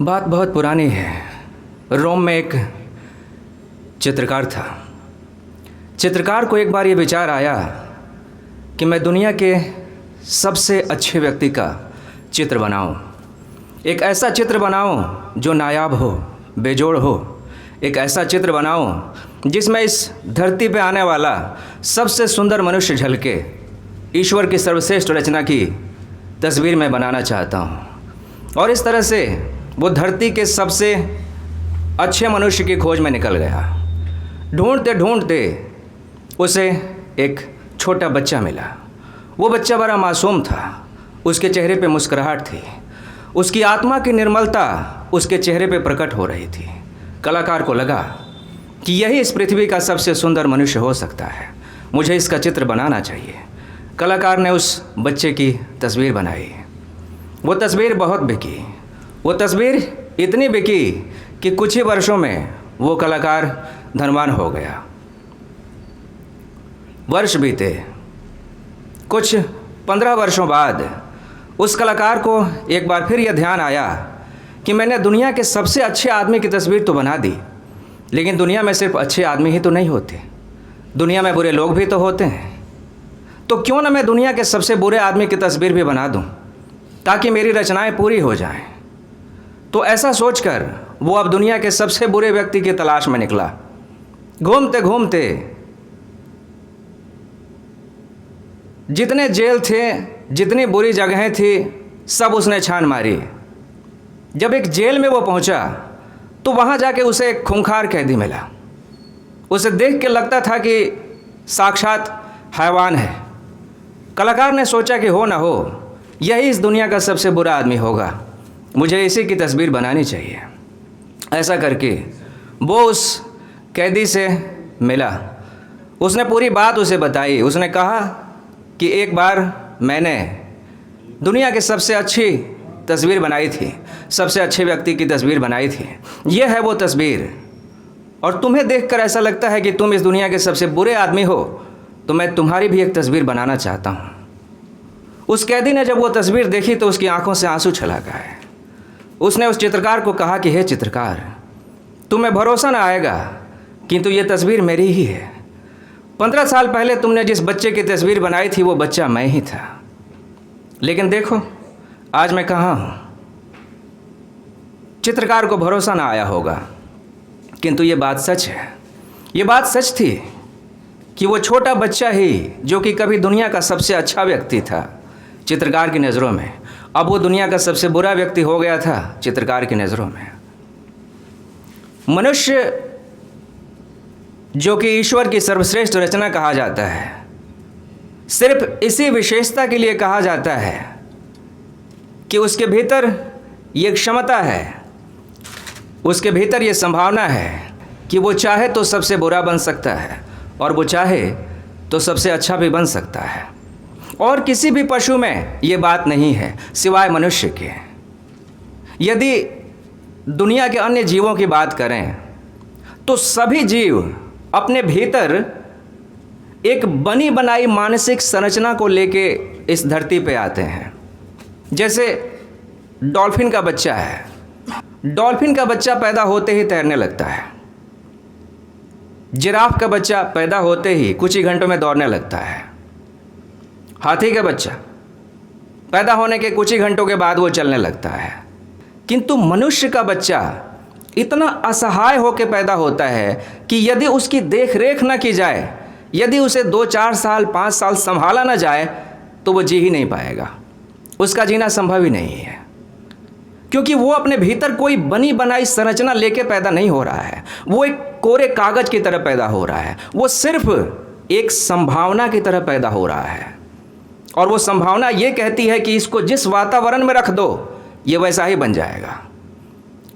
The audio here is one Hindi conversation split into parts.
बात बहुत पुरानी है। रोम में एक चित्रकार था। चित्रकार को एक बार ये विचार आया कि मैं दुनिया के सबसे अच्छे व्यक्ति का चित्र बनाऊं। एक ऐसा चित्र बनाऊं जो नायाब हो, बेजोड़ हो। एक ऐसा चित्र बनाऊं जिसमें इस धरती पे आने वाला सबसे सुंदर मनुष्य झलके। ईश्वर की सर्वश्रेष्ठ रचना की तस्वीर मैं बनाना चाहता हूं। और इस तरह से वो धरती के सबसे अच्छे मनुष्य की खोज में निकल गया। ढूंढते ढूंढते उसे एक छोटा बच्चा मिला। वो बच्चा बड़ा मासूम था। उसके चेहरे पे मुस्कुराहट थी। उसकी आत्मा की निर्मलता उसके चेहरे पे प्रकट हो रही थी। कलाकार को लगा कि यही इस पृथ्वी का सबसे सुंदर मनुष्य हो सकता है। मुझे इसका चित्र बनाना चाहिए। कलाकार ने उस बच्चे की तस्वीर बनाई। वो तस्वीर बहुत बिकी। वो तस्वीर इतनी बिकी कि कुछ ही वर्षों में वो कलाकार धनवान हो गया। वर्ष बीते। कुछ 15 वर्षों बाद उस कलाकार को एक बार फिर यह ध्यान आया कि मैंने दुनिया के सबसे अच्छे आदमी की तस्वीर तो बना दी, लेकिन दुनिया में सिर्फ अच्छे आदमी ही तो नहीं होते, दुनिया में बुरे लोग भी तो होते हैं। तो क्यों ना मैं दुनिया के सबसे बुरे आदमी की तस्वीर भी बना दूं, ताकि मेरी रचनाएं पूरी हो जाएं। तो ऐसा सोचकर वो अब दुनिया के सबसे बुरे व्यक्ति की तलाश में निकला। घूमते घूमते जितने जेल थे, जितनी बुरी जगहें थी, सब उसने छान मारी। जब एक जेल में वो पहुंचा तो वहां जाके उसे एक खूंखार कैदी मिला। उसे देख के लगता था कि साक्षात हैवान है। कलाकार ने सोचा कि हो ना हो, यही इस दुनिया का सबसे बुरा आदमी होगा, मुझे इसी की तस्वीर बनानी चाहिए। ऐसा करके वो उस कैदी से मिला। उसने पूरी बात उसे बताई। उसने कहा कि एक बार मैंने दुनिया की सबसे अच्छी तस्वीर बनाई थी, सबसे अच्छे व्यक्ति की तस्वीर बनाई थी। यह है वो तस्वीर, और तुम्हें देखकर ऐसा लगता है कि तुम इस दुनिया के सबसे बुरे आदमी हो, तो मैं तुम्हारी भी एक तस्वीर बनाना चाहता हूँ। उस कैदी ने जब वो तस्वीर देखी तो उसकी आंखों से आंसू छलक आए। उसने उस चित्रकार को कहा कि हे चित्रकार, तुम्हें भरोसा ना आएगा किंतु ये तस्वीर मेरी ही है। 15 साल पहले तुमने जिस बच्चे की तस्वीर बनाई थी वो बच्चा मैं ही था, लेकिन देखो आज मैं कहाँ हूँ। चित्रकार को भरोसा ना आया होगा, किंतु ये बात सच है। ये बात सच थी कि वो छोटा बच्चा ही, जो कि कभी दुनिया का सबसे अच्छा व्यक्ति था चित्रकार की नज़रों में, अब वो दुनिया का सबसे बुरा व्यक्ति हो गया था चित्रकार की नज़रों में। मनुष्य जो कि ईश्वर की सर्वश्रेष्ठ रचना कहा जाता है, सिर्फ इसी विशेषता के लिए कहा जाता है कि उसके भीतर ये क्षमता है, उसके भीतर ये संभावना है कि वो चाहे तो सबसे बुरा बन सकता है और वो चाहे तो सबसे अच्छा भी बन सकता है। और किसी भी पशु में ये बात नहीं है सिवाय मनुष्य के। यदि दुनिया के अन्य जीवों की बात करें तो सभी जीव अपने भीतर एक बनी बनाई मानसिक संरचना को लेके इस धरती पे आते हैं। जैसे डॉल्फिन का बच्चा है। डॉल्फिन का बच्चा पैदा होते ही तैरने लगता है। जिराफ का बच्चा पैदा होते ही कुछ ही घंटों में दौड़ने लगता है। हाथी का बच्चा पैदा होने के कुछ ही घंटों के बाद वो चलने लगता है। किंतु मनुष्य का बच्चा इतना असहाय होकर पैदा होता है कि यदि उसकी देख रेख न की जाए, यदि उसे 2-4 साल 5 साल संभाला न जाए, तो वो जी ही नहीं पाएगा। उसका जीना संभव ही नहीं है, क्योंकि वो अपने भीतर कोई बनी बनाई संरचना लेके पैदा नहीं हो रहा है। वो एक कोरे कागज की तरह पैदा हो रहा है। वो सिर्फ एक संभावना की तरह पैदा हो रहा है, और वो संभावना ये कहती है कि इसको जिस वातावरण में रख दो ये वैसा ही बन जाएगा।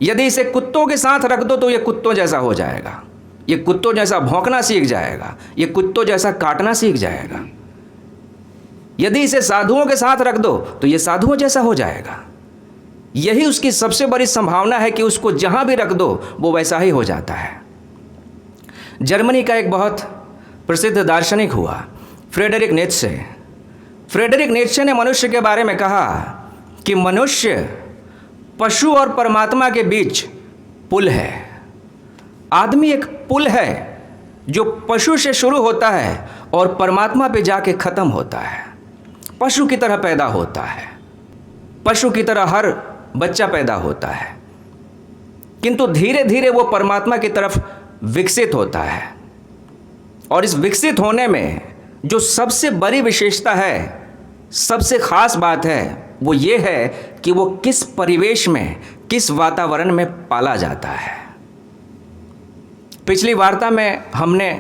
यदि इसे कुत्तों के साथ रख दो तो ये कुत्तों जैसा हो जाएगा। ये कुत्तों जैसा भौंकना सीख जाएगा। ये कुत्तों जैसा काटना सीख जाएगा। यदि इसे साधुओं के साथ रख दो तो ये साधुओं जैसा हो जाएगा। यही उसकी सबसे बड़ी संभावना है कि उसको जहां भी रख दो वो वैसा ही हो जाता है। जर्मनी का एक बहुत प्रसिद्ध दार्शनिक हुआ फ्रेडरिक नीत्शे। फ्रेडरिक नीत्शे ने मनुष्य के बारे में कहा कि मनुष्य पशु और परमात्मा के बीच पुल है। आदमी एक पुल है जो पशु से शुरू होता है और परमात्मा पे जाके ख़त्म होता है। पशु की तरह पैदा होता है, पशु की तरह हर बच्चा पैदा होता है, किंतु धीरे धीरे वो परमात्मा की तरफ विकसित होता है। और इस विकसित होने में जो सबसे बड़ी विशेषता है, सबसे ख़ास बात है, वो ये है कि वो किस परिवेश में, किस वातावरण में पाला जाता है। पिछली वार्ता में हमने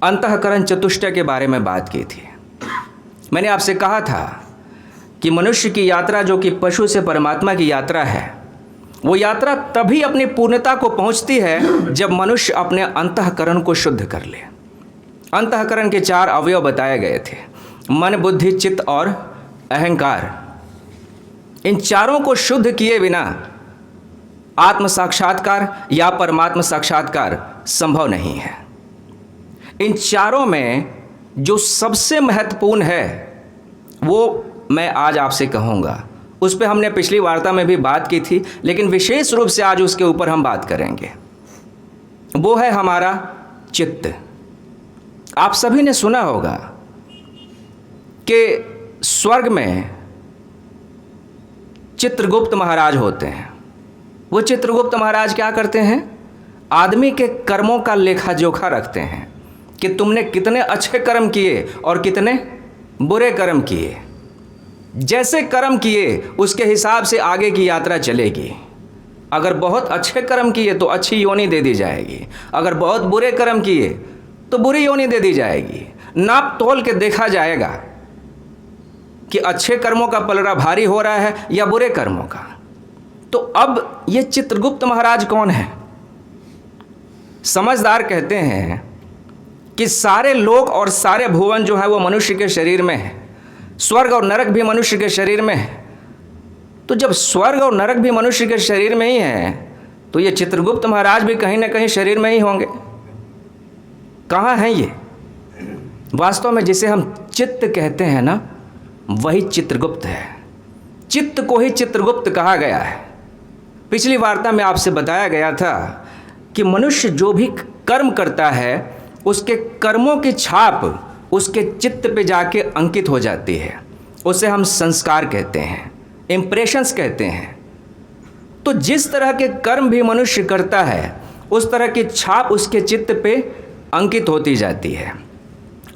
अंतःकरण चतुष्टय के बारे में बात की थी। मैंने आपसे कहा था कि मनुष्य की यात्रा, जो कि पशु से परमात्मा की यात्रा है, वो यात्रा तभी अपनी पूर्णता को पहुंचती है जब मनुष्य अपने अंतःकरण को शुद्ध कर ले। अंतःकरण के 4 अवयव बताए गए थे: मन, बुद्धि, चित्त और अहंकार। इन चारों को शुद्ध किए बिना आत्म साक्षात्कार या परमात्म साक्षात्कार संभव नहीं है। इन चारों में जो सबसे महत्वपूर्ण है वो मैं आज आपसे कहूँगा। उस पर हमने पिछली वार्ता में भी बात की थी, लेकिन विशेष रूप से आज उसके ऊपर हम बात करेंगे। वो है हमारा चित्त। आप सभी ने सुना होगा कि स्वर्ग में चित्रगुप्त महाराज होते हैं। वो चित्रगुप्त महाराज क्या करते हैं? आदमी के कर्मों का लेखा जोखा रखते हैं कि तुमने कितने अच्छे कर्म किए और कितने बुरे कर्म किए। जैसे कर्म किए उसके हिसाब से आगे की यात्रा चलेगी। अगर बहुत अच्छे कर्म किए तो अच्छी योनि दे दी जाएगी, अगर बहुत बुरे कर्म किए तो बुरी योनि दे दी जाएगी। नाप तोल के देखा जाएगा कि अच्छे कर्मों का पलड़ा भारी हो रहा है या बुरे कर्मों का। तो अब ये चित्रगुप्त महाराज कौन है? समझदार कहते हैं कि सारे लोक और सारे भुवन जो है वो मनुष्य के शरीर में है। स्वर्ग और नरक भी मनुष्य के शरीर में है। तो जब स्वर्ग और नरक भी मनुष्य के शरीर में ही है तो ये चित्रगुप्त महाराज भी कहीं ना कहीं शरीर में ही होंगे। कहाँ हैं ये? वास्तव में जिसे हम चित्त कहते हैं ना, वही चित्रगुप्त है। चित्त को ही चित्रगुप्त कहा गया है। पिछली वार्ता में आपसे बताया गया था कि मनुष्य जो भी कर्म करता है उसके कर्मों की छाप उसके चित्त पे जाके अंकित हो जाती है। उसे हम संस्कार कहते हैं, इम्प्रेशंस कहते हैं। तो जिस तरह के कर्म भी मनुष्य करता है उस तरह की छाप उसके चित्त पे अंकित होती जाती है।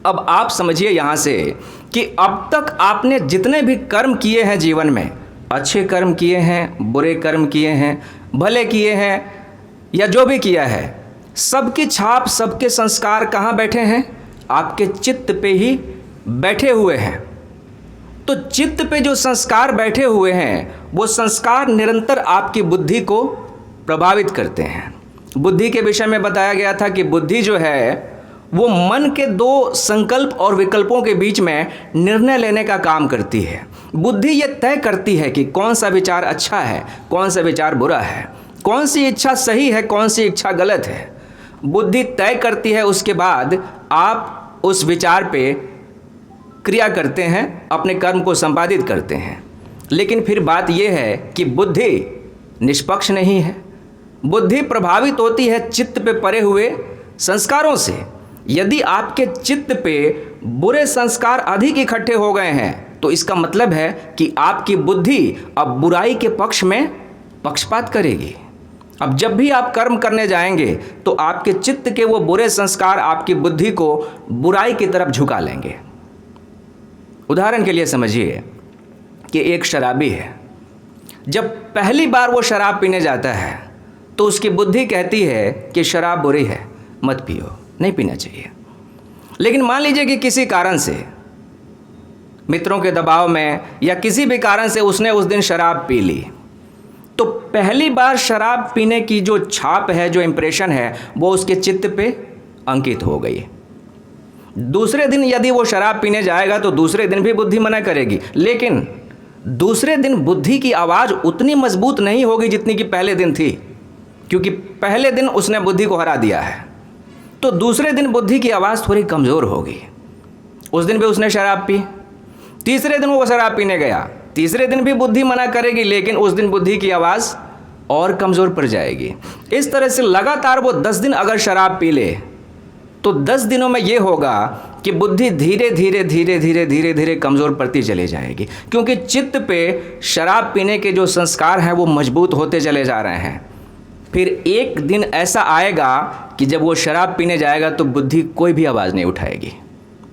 अब आप समझिए यहाँ से कि अब तक आपने जितने भी कर्म किए हैं जीवन में, अच्छे कर्म किए हैं, बुरे कर्म किए हैं, भले किए हैं या जो भी किया है, सबकी छाप, सबके संस्कार कहाँ बैठे हैं? आपके चित्त पे ही बैठे हुए हैं। तो चित्त पे जो संस्कार बैठे हुए हैं वो संस्कार निरंतर आपकी बुद्धि को प्रभावित करते हैं। बुद्धि के विषय में बताया गया था कि बुद्धि जो है वो मन के 2 संकल्प और विकल्पों के बीच में निर्णय लेने का काम करती है। बुद्धि ये तय करती है कि कौन सा विचार अच्छा है, कौन सा विचार बुरा है, कौन सी इच्छा सही है, कौन सी इच्छा गलत है। बुद्धि तय करती है, उसके बाद आप उस विचार पे क्रिया करते हैं, अपने कर्म को संपादित करते हैं। लेकिन फिर बात यह है कि बुद्धि निष्पक्ष नहीं है। बुद्धि प्रभावित होती है चित्त पे पड़े हुए संस्कारों से। यदि आपके चित्त पे बुरे संस्कार अधिक इकट्ठे हो गए हैं तो इसका मतलब है कि आपकी बुद्धि अब बुराई के पक्ष में पक्षपात करेगी। अब जब भी आप कर्म करने जाएंगे तो आपके चित्त के वो बुरे संस्कार आपकी बुद्धि को बुराई की तरफ झुका लेंगे। उदाहरण के लिए समझिए कि एक शराबी है। जब पहली बार वो शराब पीने जाता है तो उसकी बुद्धि कहती है कि शराब बुरी है, मत पियो, नहीं पीना चाहिए। लेकिन मान लीजिए कि किसी कारण से, मित्रों के दबाव में या किसी भी कारण से उसने उस दिन शराब पी ली, तो पहली बार शराब पीने की जो छाप है, जो इम्प्रेशन है, वो उसके चित्त पे अंकित हो गई। दूसरे दिन यदि वो शराब पीने जाएगा तो दूसरे दिन भी बुद्धि मना करेगी, लेकिन दूसरे दिन बुद्धि की आवाज़ उतनी मजबूत नहीं होगी जितनी कि पहले दिन थी, क्योंकि पहले दिन उसने बुद्धि को हरा दिया है। तो दूसरे दिन बुद्धि की आवाज़ थोड़ी कमज़ोर होगी। उस दिन भी उसने शराब पी, तीसरे दिन वो शराब पीने गया तीसरे दिन भी बुद्धि मना करेगी, लेकिन उस दिन बुद्धि की आवाज़ और कमज़ोर पड़ जाएगी। इस तरह से लगातार वो 10 दिन अगर शराब पी ले तो 10 दिनों में ये होगा कि बुद्धि धीरे धीरे धीरे धीरे धीरे धीरे कमज़ोर पड़ती चली जाएगी, क्योंकि चित्त पे शराब पीने के जो संस्कार हैं वो मजबूत होते चले जा रहे हैं। फिर एक दिन ऐसा आएगा कि जब वो शराब पीने जाएगा तो बुद्धि कोई भी आवाज़ नहीं उठाएगी।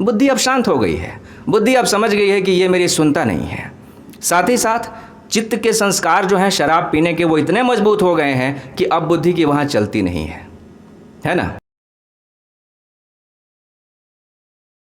बुद्धि अब शांत हो गई है, बुद्धि अब समझ गई है कि ये मेरी सुनता नहीं है। साथ ही साथ चित्त के संस्कार जो हैं शराब पीने के वो इतने मजबूत हो गए हैं कि अब बुद्धि की वहाँ चलती नहीं है ना।